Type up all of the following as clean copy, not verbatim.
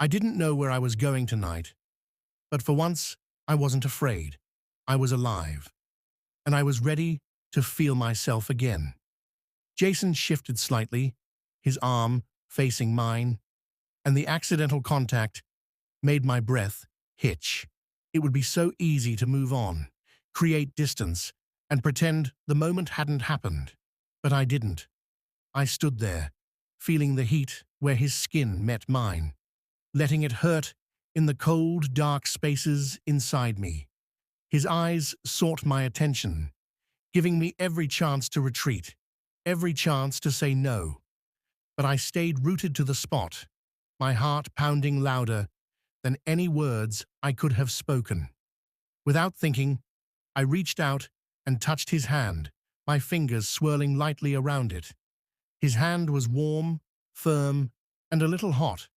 I didn't know where I was going tonight, but for once, I wasn't afraid. I was alive, and I was ready to feel myself again. Jason shifted slightly, his arm facing mine, and the accidental contact made my breath hitch. It would be so easy to move on, create distance, and pretend the moment hadn't happened. But I didn't. I stood there, feeling the heat where his skin met mine, letting it hurt in the cold, dark spaces inside me. His eyes sought my attention, giving me every chance to retreat, every chance to say no. But I stayed rooted to the spot, my heart pounding louder than any words I could have spoken. Without thinking, I reached out and touched his hand, my fingers swirling lightly around it. His hand was warm, firm, and a little hot,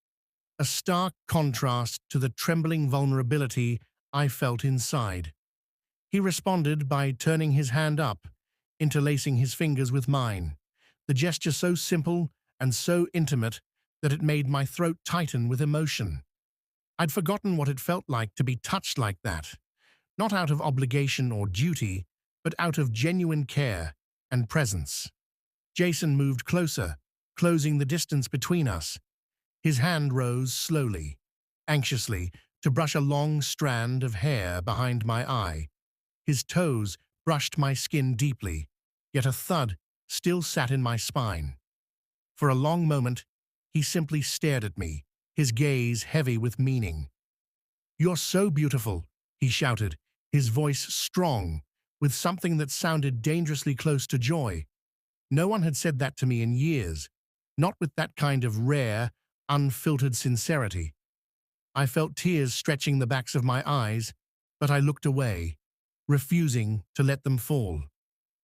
a stark contrast to the trembling vulnerability I felt inside. He responded by turning his hand up, interlacing his fingers with mine, the gesture so simple and so intimate that it made my throat tighten with emotion. I'd forgotten what it felt like to be touched like that, not out of obligation or duty, but out of genuine care and presence. Jason moved closer, closing the distance between us. His hand rose slowly, anxiously, to brush a long strand of hair behind my eye. His toes brushed my skin deeply, yet a thud still sat in my spine. For a long moment, he simply stared at me, his gaze heavy with meaning. "You're so beautiful," he shouted, his voice strong, with something that sounded dangerously close to joy. No one had said that to me in years, not with that kind of rare, unfiltered sincerity. I felt tears stretching the backs of my eyes, but I looked away, refusing to let them fall.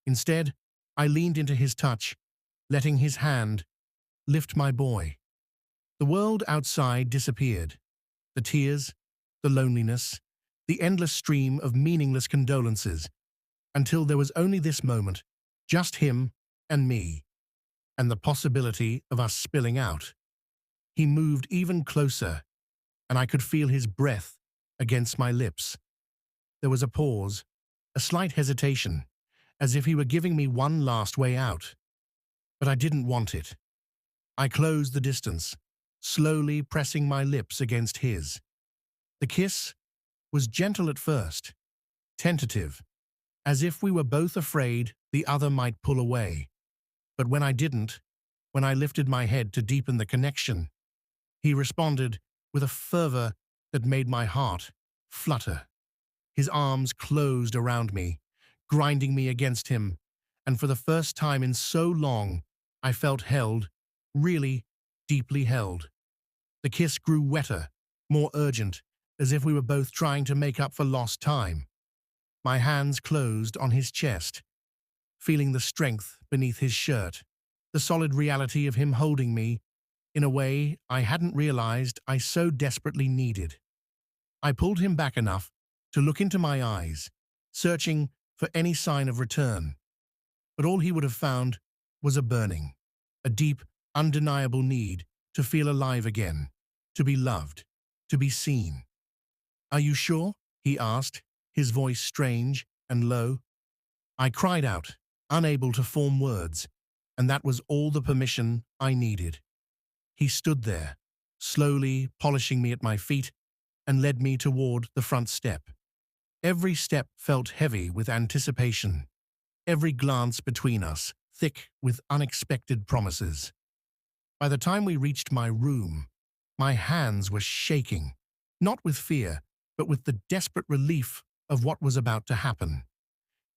Instead, I leaned into his touch, letting his hand lift my boy. The world outside disappeared. The tears, the loneliness, the endless stream of meaningless condolences, until there was only this moment, just him and me, and the possibility of us spilling out. He moved even closer, and I could feel his breath against my lips. There was a pause, a slight hesitation, as if he were giving me one last way out. But I didn't want it. I closed the distance, slowly pressing my lips against his. The kiss was gentle at first, tentative, as if we were both afraid the other might pull away. But when I didn't, when I lifted my head to deepen the connection, he responded with a fervor that made my heart flutter. His arms closed around me, grinding me against him, and for the first time in so long, I felt held, really deeply held. The kiss grew wetter, more urgent, as if we were both trying to make up for lost time. My hands closed on his chest, feeling the strength beneath his shirt, the solid reality of him holding me in a way I hadn't realized I so desperately needed. I pulled him back enough to look into my eyes, searching for any sign of return. But all he would have found was a burning, a deep, undeniable need to feel alive again, to be loved, to be seen. "Are you sure?" he asked, his voice strange and low. I cried out, unable to form words, and that was all the permission I needed. He stood there, slowly polishing me at my feet, and led me toward the front step. Every step felt heavy with anticipation, every glance between us thick with unexpected promises. By the time we reached my room, my hands were shaking, not with fear, but with the desperate relief of what was about to happen.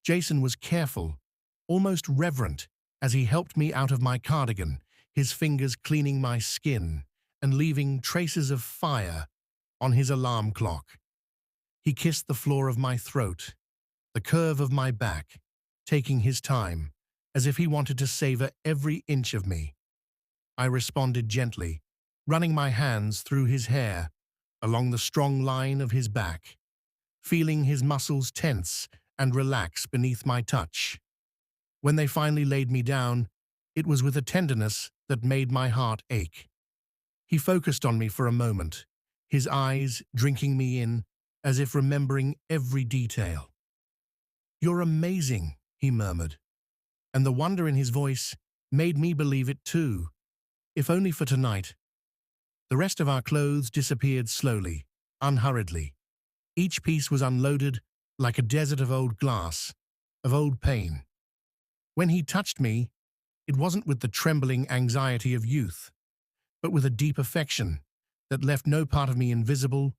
Jason was careful, almost reverent, as he helped me out of my cardigan, his fingers cleaning my skin and leaving traces of fire on his alarm clock. He kissed the floor of my throat, the curve of my back, taking his time, as if he wanted to savor every inch of me. I responded gently, running my hands through his hair, along the strong line of his back, feeling his muscles tense and relax beneath my touch. When they finally laid me down, it was with a tenderness that made my heart ache. He focused on me for a moment, his eyes drinking me in as if remembering every detail. "You're amazing," he murmured, and the wonder in his voice made me believe it too, if only for tonight. The rest of our clothes disappeared slowly, unhurriedly. Each piece was unloaded like a desert of old glass, of old pain. When he touched me, it wasn't with the trembling anxiety of youth, but with a deep affection that left no part of me invisible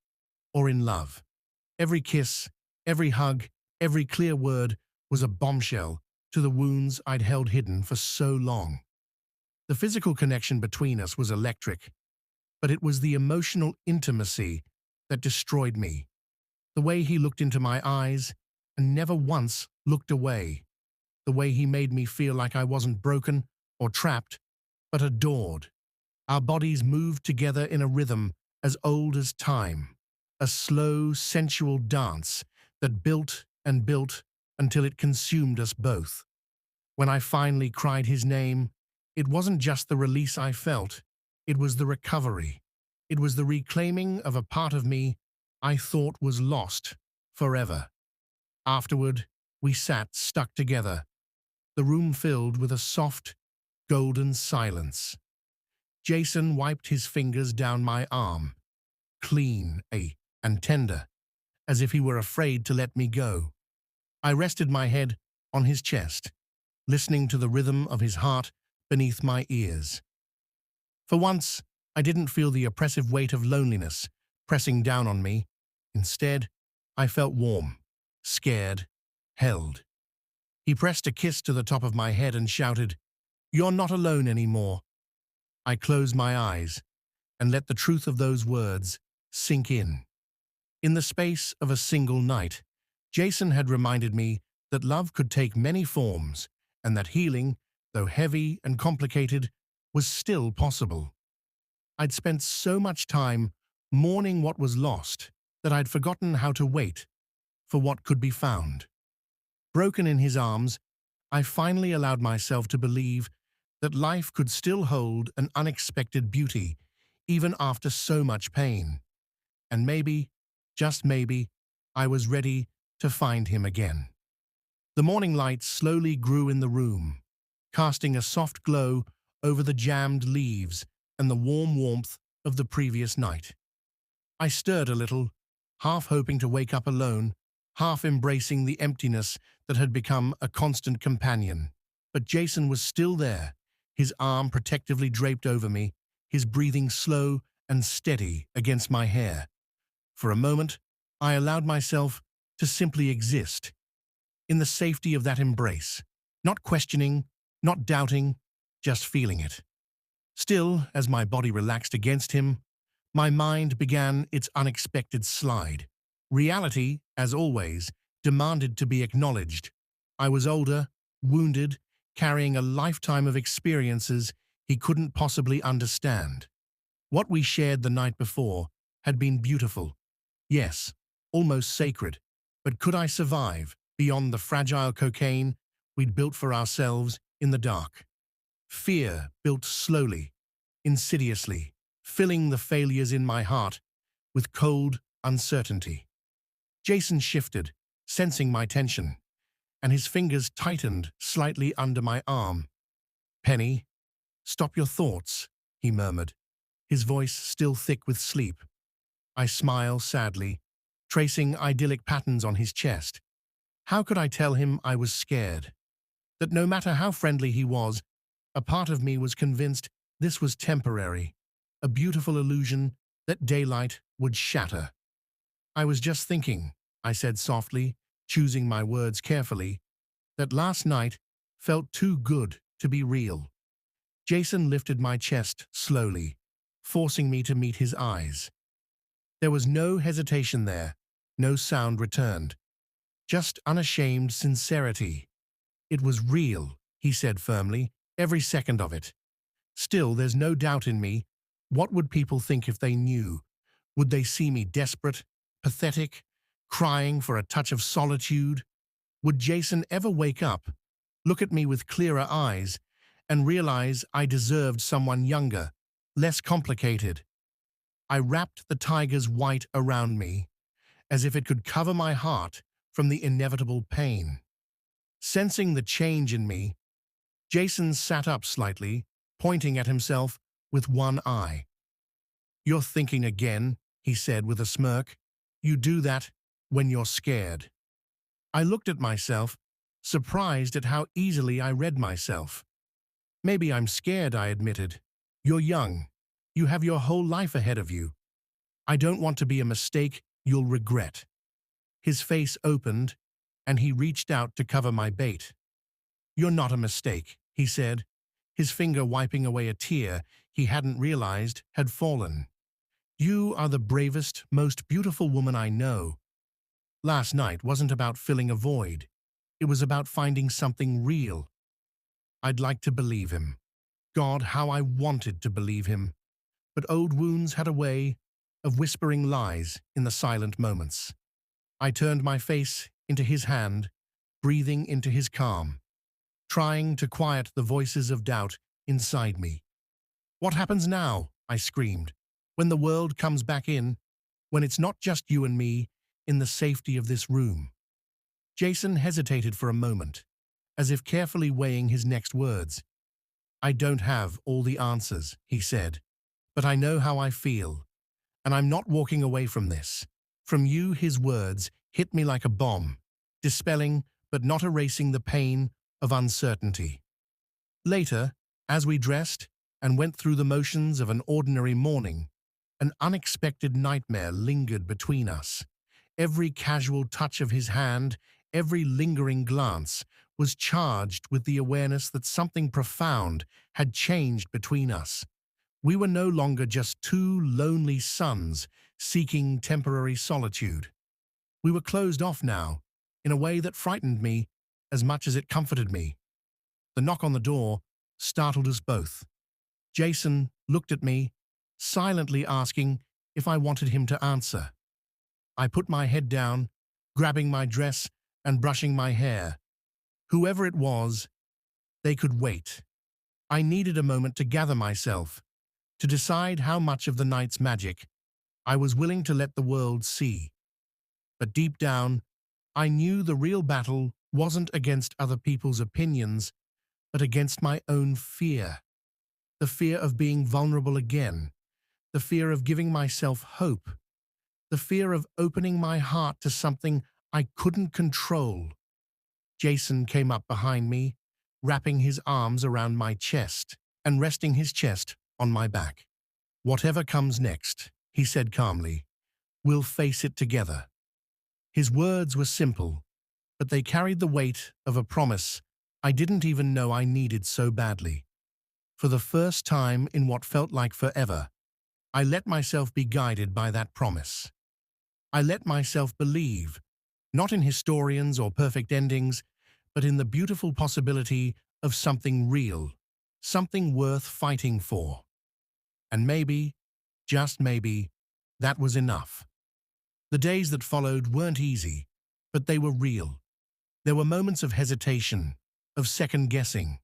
or in love. Every kiss, every hug, every clear word was a bombshell to the wounds I'd held hidden for so long. The physical connection between us was electric, but it was the emotional intimacy that destroyed me. The way he looked into my eyes and never once looked away. The way he made me feel like I wasn't broken or trapped, but adored. Our bodies moved together in a rhythm as old as time, a slow, sensual dance that built and built until it consumed us both. When I finally cried his name, it wasn't just the release I felt, it was the recovery. It was the reclaiming of a part of me I thought was lost forever. Afterward, we sat stuck together, the room filled with a soft, golden silence. Jason wiped his fingers down my arm, clean and tender, as if he were afraid to let me go. I rested my head on his chest, listening to the rhythm of his heart beneath my ears. For once, I didn't feel the oppressive weight of loneliness pressing down on me. Instead, I felt warm, scared, held. He pressed a kiss to the top of my head and shouted, "You're not alone anymore." I closed my eyes and let the truth of those words sink in. In the space of a single night, Jason had reminded me that love could take many forms and that healing, though heavy and complicated, was still possible. I'd spent so much time mourning what was lost that I'd forgotten how to wait for what could be found. Broken in his arms, I finally allowed myself to believe that life could still hold an unexpected beauty even after so much pain. And maybe, just maybe, I was ready to find him again. The morning light slowly grew in the room, casting a soft glow over the jammed leaves and the warm warmth of the previous night. I stirred a little, half hoping to wake up alone, half embracing the emptiness that had become a constant companion. But Jason was still there, his arm protectively draped over me, his breathing slow and steady against my hair. For a moment, I allowed myself to simply exist, in the safety of that embrace, not questioning, not doubting, just feeling it. Still, as my body relaxed against him, my mind began its unexpected slide. Reality, as always, demanded to be acknowledged. I was older, wounded, carrying a lifetime of experiences he couldn't possibly understand. What we shared the night before had been beautiful. Yes, almost sacred. But could I survive beyond the fragile cocaine we'd built for ourselves in the dark? Fear built slowly, insidiously, filling the failures in my heart with cold uncertainty. Jason shifted, sensing my tension, and his fingers tightened slightly under my arm. "Penny, stop your thoughts," he murmured, his voice still thick with sleep. I smiled sadly, tracing idyllic patterns on his chest. How could I tell him I was scared? That no matter how friendly he was, a part of me was convinced this was temporary, a beautiful illusion that daylight would shatter. "I was just thinking," I said softly, choosing my words carefully, "that last night felt too good to be real." Jason lifted my chest slowly, forcing me to meet his eyes. There was no hesitation there, no sound returned, just unashamed sincerity. "It was real," he said firmly, "every second of it. Still, there's no doubt in me. What would people think if they knew? Would they see me desperate, pathetic, crying for a touch of solitude? Would Jason ever wake up, look at me with clearer eyes, and realize I deserved someone younger, less complicated?" I wrapped the tiger's white around me, as if it could cover my heart from the inevitable pain. Sensing the change in me, Jason sat up slightly, pointing at himself with one eye. "You're thinking again," he said with a smirk. "You do that when you're scared." I looked at myself, surprised at how easily I read myself. "Maybe I'm scared," I admitted. "You're young. You have your whole life ahead of you. I don't want to be a mistake you'll regret." His face opened, and he reached out to cover my bait. "You're not a mistake," he said, his finger wiping away a tear he hadn't realized had fallen. "You are the bravest, most beautiful woman I know. Last night wasn't about filling a void. It was about finding something real." I'd like to believe him. God, how I wanted to believe him. But old wounds had a way of whispering lies in the silent moments. I turned my face into his hand, breathing into his calm, trying to quiet the voices of doubt inside me. "What happens now?" I screamed. "When the world comes back in, when it's not just you and me in the safety of this room?" Jason hesitated for a moment, as if carefully weighing his next words. "I don't have all the answers," he said, "but I know how I feel, and I'm not walking away from this." From you, his words hit me like a bomb, dispelling but not erasing the pain of uncertainty. Later, as we dressed and went through the motions of an ordinary morning, an unexpected nightmare lingered between us. Every casual touch of his hand, every lingering glance, was charged with the awareness that something profound had changed between us. We were no longer just two lonely sons seeking temporary solitude. We were closed off now, in a way that frightened me as much as it comforted me. The knock on the door startled us both. Jason looked at me, silently asking if I wanted him to answer. I put my head down, grabbing my dress and brushing my hair. Whoever it was, they could wait. I needed a moment to gather myself, to decide how much of the night's magic I was willing to let the world see. But deep down, I knew the real battle wasn't against other people's opinions, but against my own fear. The fear of being vulnerable again, the fear of giving myself hope, the fear of opening my heart to something I couldn't control. Jason came up behind me, wrapping his arms around my chest and resting his chest on my back. "Whatever comes next," he said calmly, "we'll face it together." His words were simple, but they carried the weight of a promise I didn't even know I needed so badly. For the first time in what felt like forever, I let myself be guided by that promise. I let myself believe, not in historians or perfect endings, but in the beautiful possibility of something real, something worth fighting for. And maybe, just maybe, that was enough. The days that followed weren't easy, but they were real. There were moments of hesitation, of second-guessing,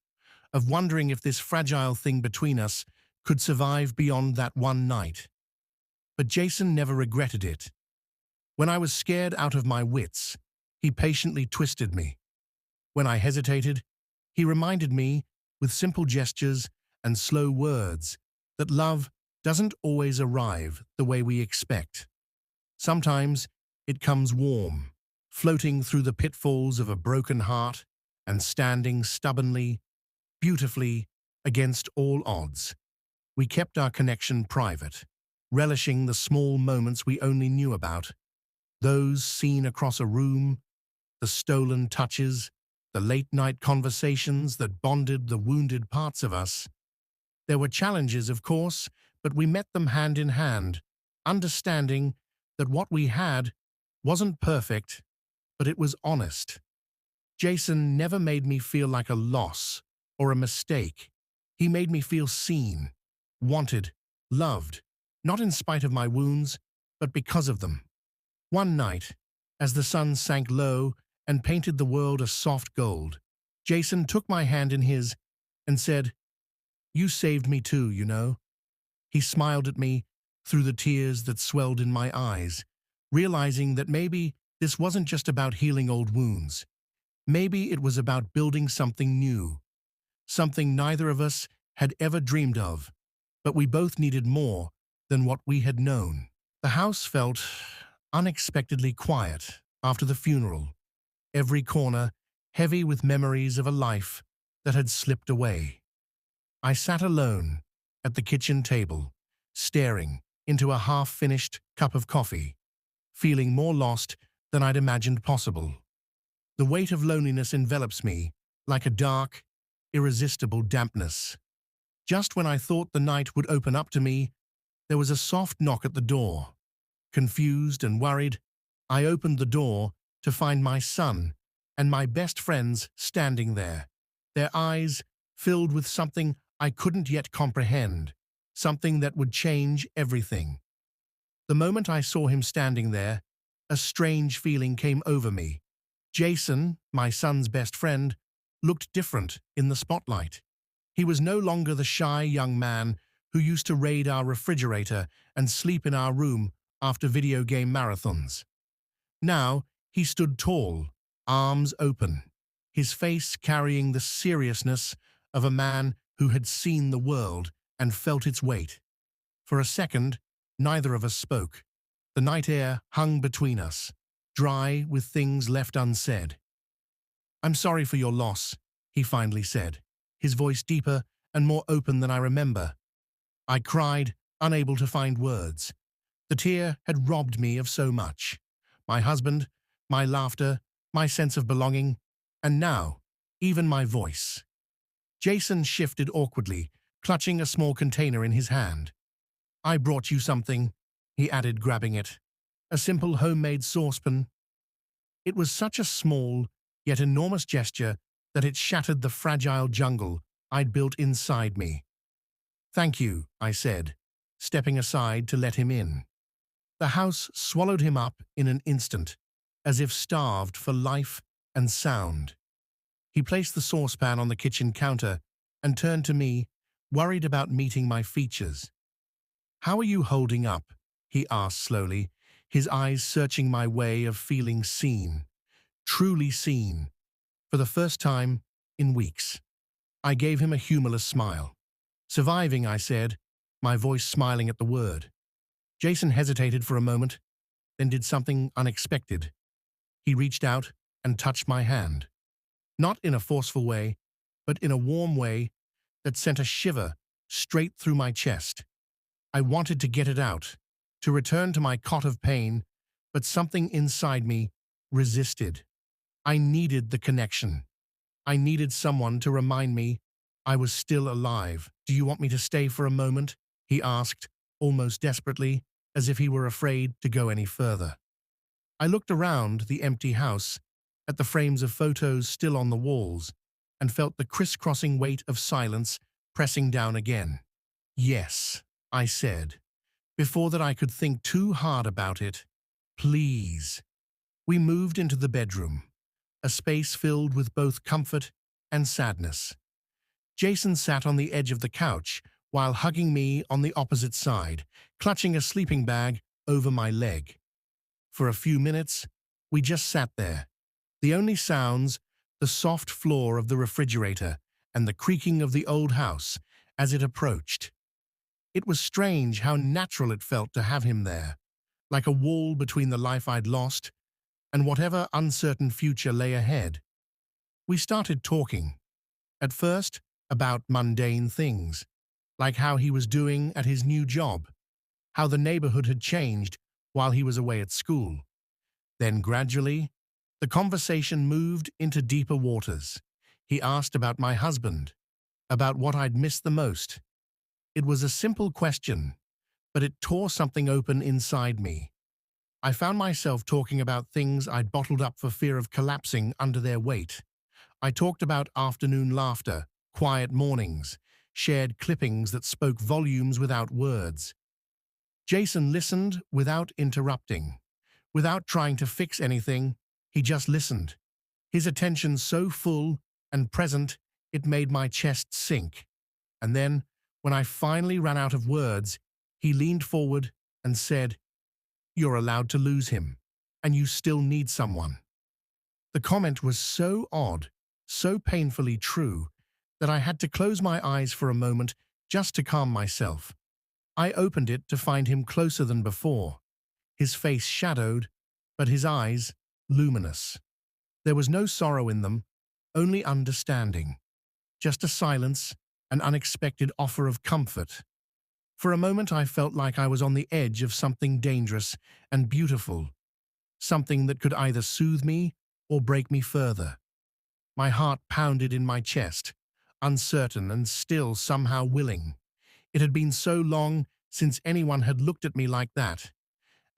of wondering if this fragile thing between us could survive beyond that one night. But Jason never regretted it. When I was scared out of my wits, he patiently twisted me. When I hesitated, he reminded me, with simple gestures and slow words, that love doesn't always arrive the way we expect. Sometimes it comes warm, floating through the pitfalls of a broken heart and standing stubbornly, beautifully, against all odds. We kept our connection private, relishing the small moments we only knew about, those seen across a room, the stolen touches, the late-night conversations that bonded the wounded parts of us. There were challenges, of course, but we met them hand in hand, understanding that what we had wasn't perfect, but it was honest. Jason never made me feel like a loss or a mistake. He made me feel seen, wanted, loved, not in spite of my wounds, but because of them. One night, as the sun sank low and painted the world a soft gold, Jason took my hand in his and said, "You saved me too, you know." He smiled at me, through the tears that swelled in my eyes, realizing that maybe this wasn't just about healing old wounds. Maybe it was about building something new, something neither of us had ever dreamed of, but we both needed more than what we had known. The house felt unexpectedly quiet after the funeral, every corner heavy with memories of a life that had slipped away. I sat alone at the kitchen table, staring into a half-finished cup of coffee, feeling more lost than I'd imagined possible. The weight of loneliness envelops me like a dark, irresistible dampness. Just when I thought the night would open up to me, there was a soft knock at the door. Confused and worried, I opened the door to find my son and my best friends standing there, their eyes filled with something I couldn't yet comprehend, something that would change everything. The moment I saw him standing there, a strange feeling came over me. Jason, my son's best friend, looked different in the spotlight. He was no longer the shy young man who used to raid our refrigerator and sleep in our room after video game marathons. Now, he stood tall, arms open, his face carrying the seriousness of a man who had seen the world and felt its weight. For a second, neither of us spoke. The night air hung between us, dry with things left unsaid. "I'm sorry for your loss," he finally said, his voice deeper and more open than I remember. I cried, unable to find words. The tear had robbed me of so much. My husband, my laughter, my sense of belonging, and now, even my voice. Jason shifted awkwardly, clutching a small container in his hand. "I brought you something," he added, grabbing it. "A simple homemade saucepan." It was such a small, yet enormous gesture that it shattered the fragile jungle I'd built inside me. "Thank you," I said, stepping aside to let him in. The house swallowed him up in an instant, as if starved for life and sound. He placed the saucepan on the kitchen counter and turned to me, worried about meeting my features. "How are you holding up?" he asked slowly, his eyes searching my way of feeling seen, truly seen, for the first time in weeks. I gave him a humorless smile. "Surviving," I said, my voice smiling at the word. Jason hesitated for a moment, then did something unexpected. He reached out and touched my hand. Not in a forceful way, but in a warm way that sent a shiver straight through my chest. I wanted to get it out, to return to my cot of pain, but something inside me resisted. I needed the connection. I needed someone to remind me I was still alive. "Do you want me to stay for a moment?" he asked, almost desperately, as if he were afraid to go any further. I looked around the empty house, at the frames of photos still on the walls, and felt the crisscrossing weight of silence pressing down again. "Yes," I said, before that I could think too hard about it. "Please." We moved into the bedroom, a space filled with both comfort and sadness. Jason sat on the edge of the couch while hugging me on the opposite side, clutching a sleeping bag over my leg. For a few minutes, we just sat there. The only sounds, the soft floor of the refrigerator and the creaking of the old house as it approached. It was strange how natural it felt to have him there, like a wall between the life I'd lost and whatever uncertain future lay ahead. We started talking, at first about mundane things, like how he was doing at his new job, how the neighborhood had changed while he was away at school. Then gradually, the conversation moved into deeper waters. He asked about my husband, about what I'd missed the most. It was a simple question, but it tore something open inside me. I found myself talking about things I'd bottled up for fear of collapsing under their weight. I talked about afternoon laughter, quiet mornings, shared clippings that spoke volumes without words. Jason listened without interrupting. Without trying to fix anything, he just listened. His attention so full and present it made my chest sink. And then, when I finally ran out of words, He leaned forward and said, "You're allowed to lose him, and you still need someone." The comment was so odd, so painfully true, that I had to close my eyes for a moment just to calm myself. I opened it to find him closer than before, his face shadowed, but his eyes luminous. There was no sorrow in them, only understanding. Just a silence, an unexpected offer of comfort. For a moment I felt like I was on the edge of something dangerous and beautiful, something that could either soothe me or break me further. My heart pounded in my chest, uncertain and still somehow willing. It had been so long since anyone had looked at me like that,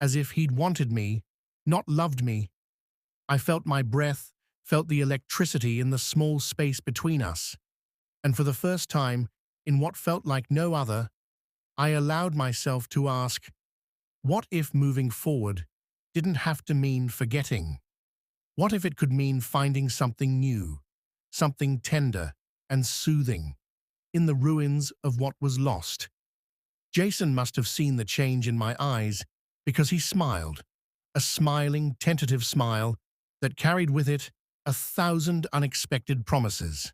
as if he'd wanted me, not loved me. I felt my breath, felt the electricity in the small space between us, and for the first time, in what felt like no other, I allowed myself to ask, what if moving forward didn't have to mean forgetting? What if it could mean finding something new, something tender and soothing, in the ruins of what was lost? Jason must have seen the change in my eyes because he smiled, a smiling, tentative smile that carried with it 1,000 unexpected promises.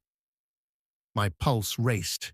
My pulse raced.